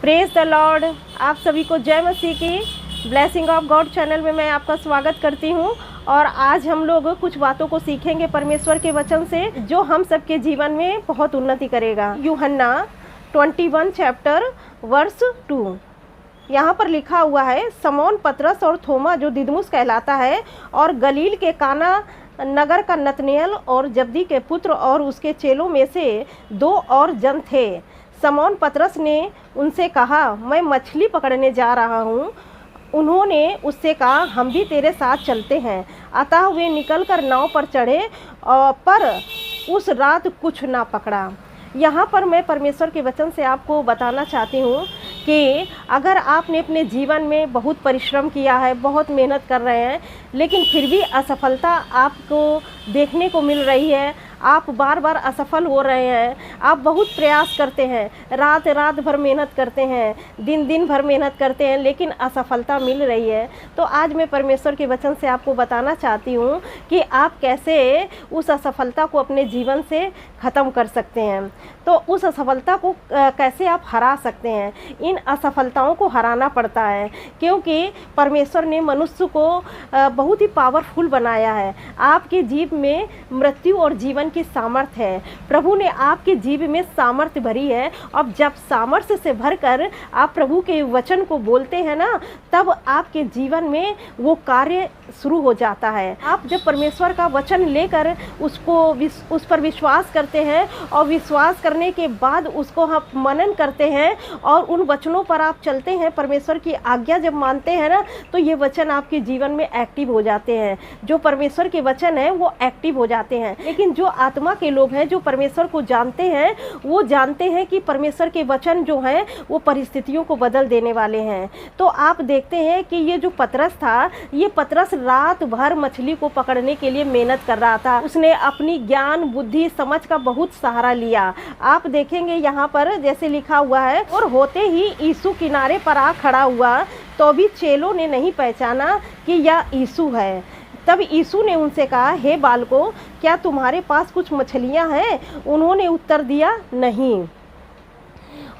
Praise the Lord. आप सभी को जय मसीह की ब्लेसिंग ऑफ गॉड चैनल में मैं आपका स्वागत करती हूँ। और आज हम लोग कुछ बातों को सीखेंगे परमेश्वर के वचन से, जो हम सबके जीवन में बहुत उन्नति करेगा। यूहन्ना 21 चैप्टर वर्स 2 यहाँ पर लिखा हुआ है, समौन पतरस और थोमा जो दिदमुस कहलाता है, और गलील के काना नगर का नतनेल और जब्दी के पुत्र और उसके चेलों में से 2 और जन थे। समौन पतरस ने उनसे कहा, मैं मछली पकड़ने जा रहा हूँ। उन्होंने उससे कहा, हम भी तेरे साथ चलते हैं। अतः वे निकलकर नाव पर चढ़े, पर उस रात कुछ ना पकड़ा। यहाँ पर मैं परमेश्वर के वचन से आपको बताना चाहती हूँ कि अगर आपने अपने जीवन में बहुत परिश्रम किया है, बहुत मेहनत कर रहे हैं, लेकिन फिर भी असफलता आपको देखने को मिल रही है, आप बार बार असफल हो रहे हैं, आप बहुत प्रयास करते हैं, रात रात भर मेहनत करते हैं, दिन दिन भर मेहनत करते हैं, लेकिन असफलता मिल रही है, तो आज मैं परमेश्वर के वचन से आपको बताना चाहती हूँ कि आप कैसे उस असफलता को अपने जीवन से ख़त्म कर सकते हैं। तो उस असफलता को कैसे आप हरा सकते हैं। इन असफलताओं को हराना पड़ता है, क्योंकि परमेश्वर ने मनुष्य को बहुत ही पावरफुल बनाया है। आपके जीव में मृत्यु और जीवन की सामर्थ्य है। प्रभु ने आपके जीव में सामर्थ्य भरी है। अब जब सामर्थ्य से भरकर आप प्रभु के वचन को बोलते हैं ना, तब आपके जीवन में वो कार्य शुरू हो जाता है। आप जब परमेश्वर का वचन लेकर उस पर विश्वास करते हैं, और विश्वास करने के बाद उसको आप मनन करते हैं और उन वचनों पर आप चलते हैं, परमेश्वर की आज्ञा जब मानते हैं ना, तो ये वचन आपके जीवन में एक्टिव हो जाते हैं। जो परमेश्वर के वचन है वो एक्टिव हो जाते हैं। लेकिन जो आत्मा के लोग हैं, जो परमेश्वर को जानते हैं, वो जानते हैं कि परमेश्वर के वचन जो हैं वो परिस्थितियों को बदल देने वाले हैं। तो आप देखते हैं कि ये जो पतरस था, ये पतरस रात भर मछली को पकड़ने के लिए मेहनत कर रहा था। उसने अपनी ज्ञान बुद्धि समझ का बहुत सहारा लिया। आप देखेंगे यहाँ पर जैसे लिखा हुआ है, और होते ही यीशु किनारे पर आ खड़ा हुआ, तो भी चेलों ने नहीं पहचाना कि यह यीशु है। तब यीशु ने उनसे कहा, हे बालकों, क्या तुम्हारे पास कुछ मछलियाँ हैं? उन्होंने उत्तर दिया, नहीं।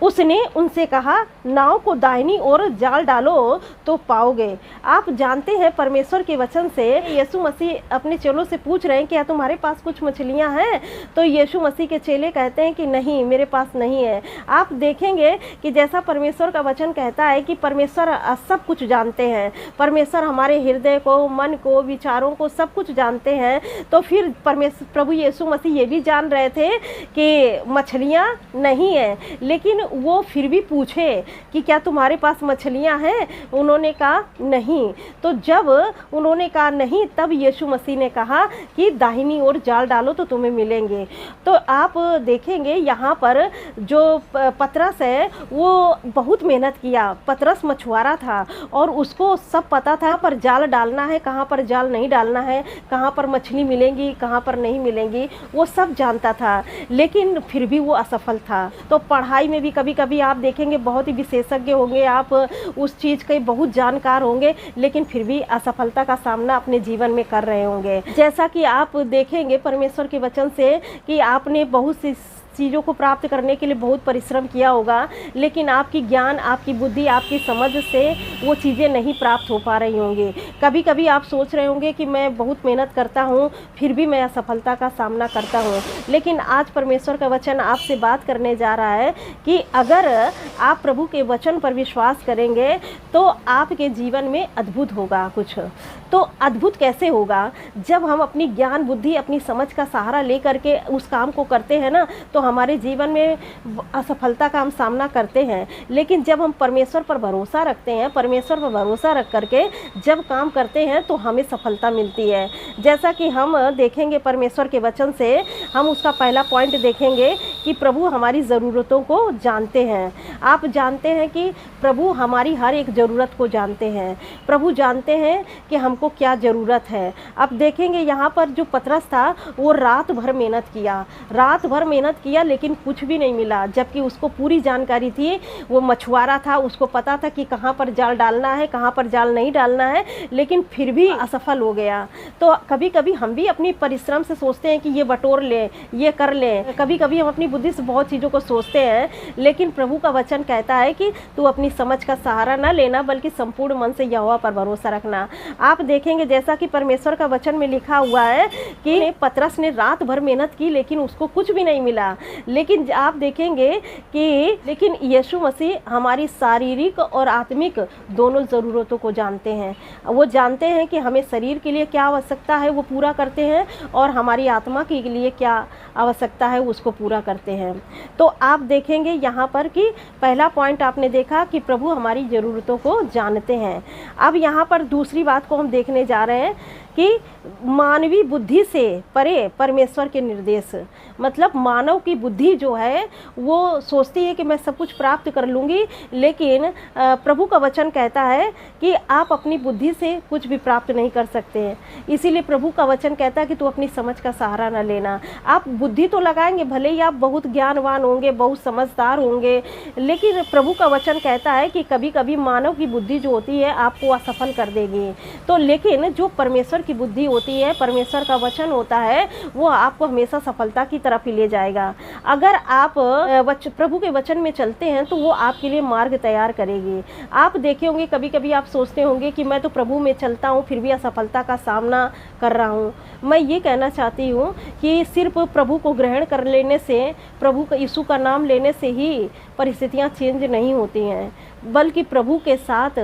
उसने उनसे कहा, नाव को दाहिनी ओर जाल डालो तो पाओगे। आप जानते हैं परमेश्वर के वचन से यीशु मसीह अपने चेलों से पूछ रहे हैं, क्या तुम्हारे पास कुछ मछलियां हैं? तो यीशु मसीह के चेले कहते हैं कि नहीं, मेरे पास नहीं है। आप देखेंगे कि जैसा परमेश्वर का वचन कहता है कि परमेश्वर सब कुछ जानते हैं। परमेश्वर हमारे हृदय को, मन को, विचारों को, सब कुछ जानते हैं। तो फिर प्रभु यीशु मसीह ये भी जान रहे थे कि मछलियाँ नहीं है, लेकिन वो फिर भी पूछे कि क्या तुम्हारे पास मछलियां हैं? उन्होंने कहा नहीं। तो जब उन्होंने कहा नहीं, तब यीशु मसीह ने कहा कि दाहिनी ओर जाल डालो तो तुम्हें मिलेंगे। तो आप देखेंगे यहाँ पर जो पतरस है वो बहुत मेहनत किया। पतरस मछुआरा था और उसको सब पता था पर जाल डालना है, कहाँ पर जाल नहीं डालना है, कहाँ पर मछली मिलेंगी, कहाँ पर नहीं मिलेंगी, वो सब जानता था, लेकिन फिर भी वो असफल था। तो पढ़ाई में भी कभी कभी आप देखेंगे बहुत ही विशेषज्ञ होंगे, आप उस चीज़ के बहुत जानकार होंगे, लेकिन फिर भी असफलता का सामना अपने जीवन में कर रहे होंगे। जैसा कि आप देखेंगे परमेश्वर के वचन से कि आपने बहुत सी चीज़ों को प्राप्त करने के लिए बहुत परिश्रम किया होगा, लेकिन आपकी ज्ञान, आपकी बुद्धि, आपकी समझ से वो चीज़ें नहीं प्राप्त हो पा रही होंगी। कभी कभी आप सोच रहे होंगे कि मैं बहुत मेहनत करता हूँ, फिर भी मैं असफलता का सामना करता हूँ। लेकिन आज परमेश्वर का वचन आपसे बात करने जा रहा है कि अगर आप प्रभु के वचन पर विश्वास करेंगे तो आपके जीवन में अद्भुत होगा कुछ। तो अद्भुत कैसे होगा? जब हम अपनी ज्ञान बुद्धि, अपनी समझ का सहारा लेकर के उस काम को करते हैं ना, तो हमारे जीवन में असफलता का हम सामना करते हैं। लेकिन जब हम परमेश्वर पर भरोसा रखते हैं, परमेश्वर पर भरोसा रख करके जब काम करते हैं, तो हमें सफलता मिलती है। जैसा कि हम देखेंगे परमेश्वर के वचन से, हम उसका पहला पॉइंट देखेंगे कि प्रभु हमारी ज़रूरतों को जानते हैं। आप जानते हैं कि प्रभु हमारी हर एक ज़रूरत को जानते हैं। प्रभु जानते हैं कि हमको क्या ज़रूरत है। अब देखेंगे यहाँ पर जो पतरस था, वो रात भर मेहनत किया, रात भर मेहनत किया, लेकिन कुछ भी नहीं मिला। जबकि उसको पूरी जानकारी थी, वो मछुआरा था, उसको पता था कि कहाँ पर जाल डालना है, कहाँ पर जाल नहीं डालना है, लेकिन फिर भी असफल हो गया। तो कभी कभी हम भी अपनी परिश्रम से सोचते हैं कि ये बटोर लें, ये कर लें। कभी कभी हम अपनी बुद्धि से बहुत चीज़ों को सोचते हैं, लेकिन प्रभु का वचन कहता है कि तू अपनी समझ का सहारा न लेना, बल्कि संपूर्ण मन से यहोवा पर भरोसा रखना। आप देखेंगे जैसा कि परमेश्वर का वचन में लिखा हुआ है कि पतरस ने रात भर मेहनत की लेकिन उसको कुछ भी नहीं मिला। लेकिन आप देखेंगे कि लेकिन यीशु मसीह हमारी शारीरिक और आत्मिक दोनों ज़रूरतों को जानते हैं। वो जानते हैं कि हमें शरीर के लिए क्या आवश्यकता है वो पूरा करते हैं, और हमारी आत्मा के लिए क्या आवश्यकता है उसको पूरा करते हैं। तो आप देखेंगे यहाँ पर कि पहला पॉइंट आपने देखा कि प्रभु हमारी ज़रूरतों को जानते हैं। अब यहाँ पर दूसरी बात को हम देखने जा रहे हैं कि मानवीय बुद्धि से परे परमेश्वर के निर्देश। मतलब मानव की बुद्धि जो है वो सोचती है कि मैं सब कुछ प्राप्त कर लूँगी, लेकिन प्रभु का वचन कहता है कि आप अपनी बुद्धि से कुछ भी प्राप्त नहीं कर सकते हैं। इसीलिए प्रभु का वचन कहता है कि तू अपनी समझ का सहारा न लेना। आप बुद्धि तो लगाएंगे, भले ही आप बहुत ज्ञानवान होंगे, बहुत समझदार होंगे, लेकिन प्रभु का वचन कहता है कि कभी कभी मानव की बुद्धि जो होती है आपको असफल कर देगी। तो लेकिन जो परमेश्वर की बुद्धि होती है, परमेश्वर का वचन होता है, वो आपको हमेशा सफलता की तरफ ही ले जाएगा। अगर आप प्रभु के वचन में चलते हैं तो वो आपके लिए मार्ग तैयार करेगी। आप देखे होंगे कभी कभी आप सोचते होंगे कि मैं तो प्रभु में चलता हूँ फिर भी असफलता का सामना कर रहा हूँ। मैं ये कहना चाहती हूँ कि सिर्फ प्रभु को ग्रहण कर लेने से, प्रभु का यीशु का नाम लेने से ही परिस्थितियाँ चेंज नहीं होती हैं, बल्कि प्रभु के साथ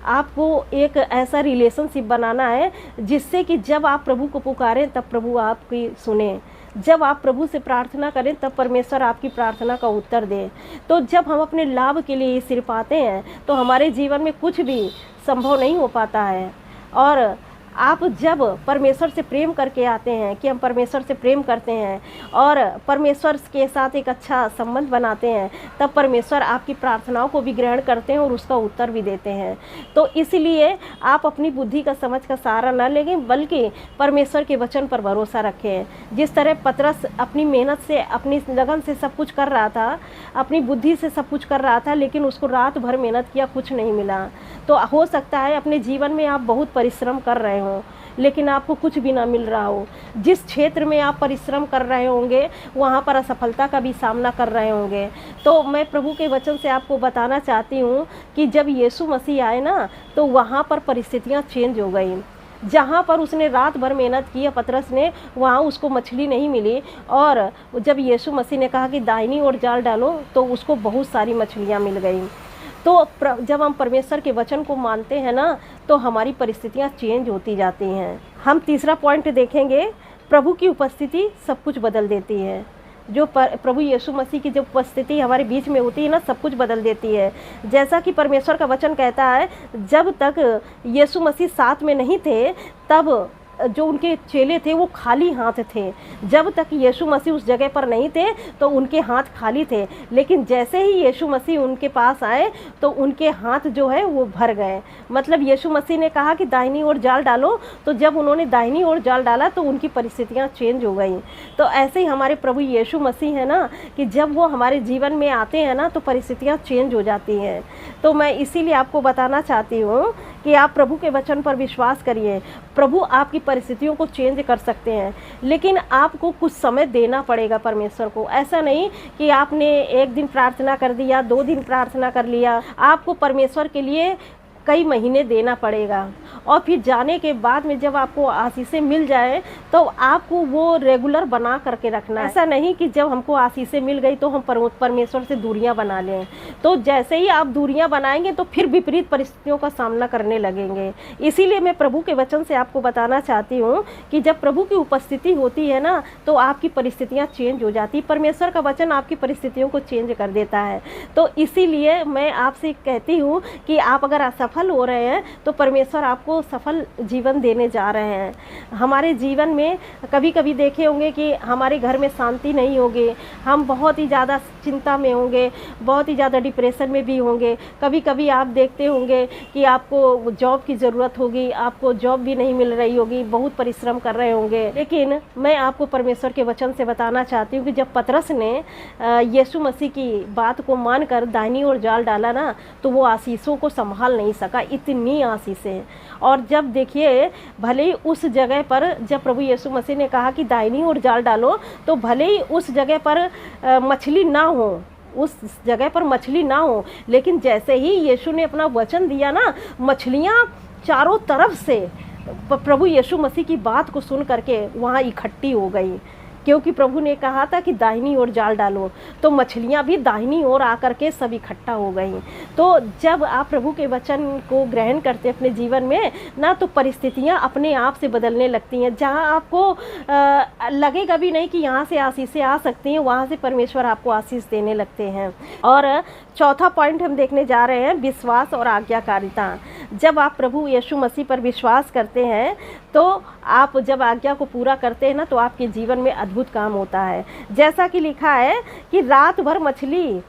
आपको एक ऐसा रिलेशनशिप बनाना है जिससे कि जब आप प्रभु को पुकारें तब प्रभु आपकी सुने, जब आप प्रभु से प्रार्थना करें तब परमेश्वर आपकी प्रार्थना का उत्तर दे। तो जब हम अपने लाभ के लिए सिर पाते हैं तो हमारे जीवन में कुछ भी संभव नहीं हो पाता है। और आप जब परमेश्वर से प्रेम करके आते हैं कि हम परमेश्वर से प्रेम करते हैं और परमेश्वर के साथ एक अच्छा संबंध बनाते हैं, तब परमेश्वर आपकी प्रार्थनाओं को भी ग्रहण करते हैं और उसका उत्तर भी देते हैं। तो इसलिए आप अपनी बुद्धि का समझ का सहारा न लें, बल्कि परमेश्वर के वचन पर भरोसा रखें। जिस तरह पतरस अपनी मेहनत से, अपनी लगन से सब कुछ कर रहा था, अपनी बुद्धि से सब कुछ कर रहा था, लेकिन उसको रात भर मेहनत किया, कुछ नहीं मिला। तो हो सकता है अपने जीवन में आप बहुत परिश्रम कर रहे हो लेकिन आपको कुछ भी ना मिल रहा हो। जिस क्षेत्र में आप परिश्रम कर रहे होंगे वहाँ पर असफलता का भी सामना कर रहे होंगे। तो मैं प्रभु के वचन से आपको बताना चाहती हूँ कि जब यीशु मसीह आए ना, तो वहाँ पर परिस्थितियाँ चेंज हो गई। जहाँ पर उसने रात भर मेहनत की है पतरस ने, वहाँ उसको मछली नहीं मिली, और जब यीशु मसीह ने कहा कि दाहिनी ओर जाल डालो तो उसको बहुत सारी मछलियाँ मिल गई। तो जब हम परमेश्वर के वचन को मानते हैं ना, तो हमारी परिस्थितियाँ चेंज होती जाती हैं। हम तीसरा पॉइंट देखेंगे, प्रभु की उपस्थिति सब कुछ बदल देती है। जो प्रभु यीशु मसीह की जब उपस्थिति हमारे बीच में होती है ना, सब कुछ बदल देती है। जैसा कि परमेश्वर का वचन कहता है, जब तक यीशु मसीह साथ में नहीं थे तब जो उनके चेले थे वो खाली हाथ थे। जब तक यीशु मसीह उस जगह पर नहीं थे तो उनके हाथ खाली थे, लेकिन जैसे ही यीशु मसीह उनके पास आए तो उनके हाथ जो है वो भर गए। मतलब यीशु मसीह ने कहा कि दाहिनी ओर जाल डालो, तो जब उन्होंने दाहिनी ओर जाल डाला तो उनकी परिस्थितियाँ चेंज हो गई। तो ऐसे ही हमारे प्रभु यीशु मसीह है ना, कि जब वो हमारे जीवन में आते हैं ना तो परिस्थितियाँ चेंज हो जाती हैं। तो मैं इसीलिए आपको बताना चाहती हूँ कि आप प्रभु के वचन पर विश्वास करिए। प्रभु आपकी परिस्थितियों को चेंज कर सकते हैं, लेकिन आपको कुछ समय देना पड़ेगा परमेश्वर को। ऐसा नहीं कि आपने एक दिन प्रार्थना कर दिया, 2 दिन प्रार्थना कर लिया। आपको परमेश्वर के लिए कई महीने देना पड़ेगा, और फिर जाने के बाद में जब आपको आशीषें मिल जाए तो आपको वो रेगुलर बना करके रखना है। ऐसा नहीं कि जब हमको आशीषें मिल गई तो हम परमेश्वर से दूरियां बना लें। तो जैसे ही आप दूरियां बनाएंगे तो फिर विपरीत परिस्थितियों का सामना करने लगेंगे। इसीलिए मैं प्रभु के वचन से आपको बताना चाहती हूँ कि जब प्रभु की उपस्थिति होती है ना, तो आपकी परिस्थितियाँ चेंज हो जाती। परमेश्वर का वचन आपकी परिस्थितियों को चेंज कर देता है। तो इसीलिए मैं आपसे कहती हूँ कि आप अगर असफल हो रहे हैं तो परमेश्वर आपको सफल जीवन देने जा रहे हैं। हमारे जीवन में कभी कभी देखे होंगे कि हमारे घर में शांति नहीं होगी, हम बहुत ही ज़्यादा चिंता में होंगे, बहुत ही ज़्यादा डिप्रेशन में भी होंगे। कभी कभी आप देखते होंगे कि आपको जॉब की ज़रूरत होगी, आपको जॉब भी नहीं मिल रही होगी, बहुत परिश्रम कर रहे होंगे। लेकिन मैं आपको परमेश्वर के वचन से बताना चाहती हूँ कि जब पतरस ने यीशु मसीह की बात को मानकर दाहिनी ओर जाल डाला ना, तो वो आशीषों को संभाल नहीं सका, इतनी आशीषें। और जब देखिए भले ही उस जगह पर जब प्रभु यीशु मसीह ने कहा कि दाहिनी ओर जाल डालो, तो भले ही उस जगह पर मछली ना हो, उस जगह पर मछली ना हो, लेकिन जैसे ही यीशु ने अपना वचन दिया ना, मछलियाँ चारों तरफ से प्रभु यीशु मसीह की बात को सुन करके वहाँ इकट्ठी हो गई, क्योंकि प्रभु ने कहा था कि दाहिनी ओर जाल डालो, तो मछलियाँ भी दाहिनी ओर आकर के सब इकट्ठा हो गई। तो जब आप प्रभु के वचन को ग्रहण करते हैं अपने जीवन में ना, तो परिस्थितियाँ अपने आप से बदलने लगती हैं। जहाँ आपको लगेगा भी नहीं कि यहाँ से आशीषें आ सकती हैं, वहाँ से परमेश्वर आपको आशीष देने लगते हैं। और चौथा पॉइंट हम देखने जा रहे हैं, विश्वास और आज्ञाकारिता। जब आप प्रभु यीशु मसीह पर विश्वास करते हैं, तो आप जब आज्ञा को पूरा करते हैं ना, तो आपके जीवन में अद्भुत काम होता है। जैसा कि लिखा है कि रात भर मछली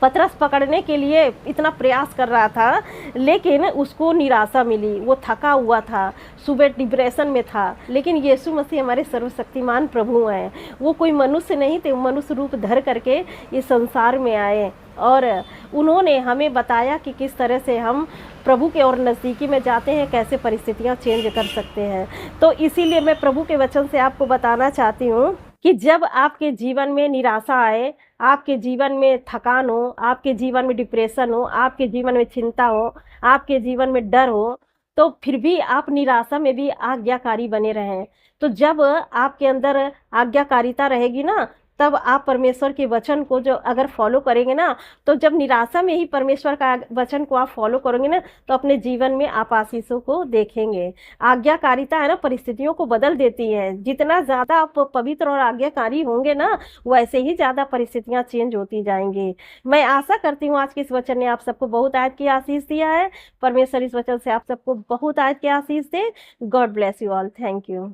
पतरस पकड़ने के लिए इतना प्रयास कर रहा था, लेकिन उसको निराशा मिली, वो थका हुआ था, सुबह डिप्रेशन में था। लेकिन यीशु मसीह हमारे सर्वशक्तिमान प्रभु हैं, वो कोई मनुष्य नहीं थे, मनुष्य रूप धर करके इस संसार में आए और उन्होंने हमें बताया कि किस तरह से हम प्रभु के और नज़दीकी में जाते हैं, कैसे परिस्थितियां चेंज कर सकते हैं। तो इसीलिए मैं प्रभु के वचन से आपको बताना चाहती हूँ कि जब आपके जीवन में निराशा आए, आपके जीवन में थकान हो, आपके जीवन में डिप्रेशन हो, आपके जीवन में चिंता हो, आपके जीवन में डर हो, तो फिर भी आप निराशा में भी आज्ञाकारी बने रहें। तो जब आपके अंदर आज्ञाकारिता रहेगी ना, तब आप परमेश्वर के वचन को जो अगर फॉलो करेंगे ना, तो जब निराशा में ही परमेश्वर का वचन को आप फॉलो करोगे ना, तो अपने जीवन में आप आशीषों को देखेंगे। आज्ञाकारिता है ना, परिस्थितियों को बदल देती है। जितना ज़्यादा आप पवित्र और आज्ञाकारी होंगे ना, वैसे ही ज़्यादा परिस्थितियाँ चेंज होती जाएंगी। मैं आशा करती हूँ आज के इस वचन ने आप सबको बहुत आयत की आशीष दिया है। परमेश्वर इस वचन से आप सबको बहुत आयत की आशीष दे। God bless you all. Thank you.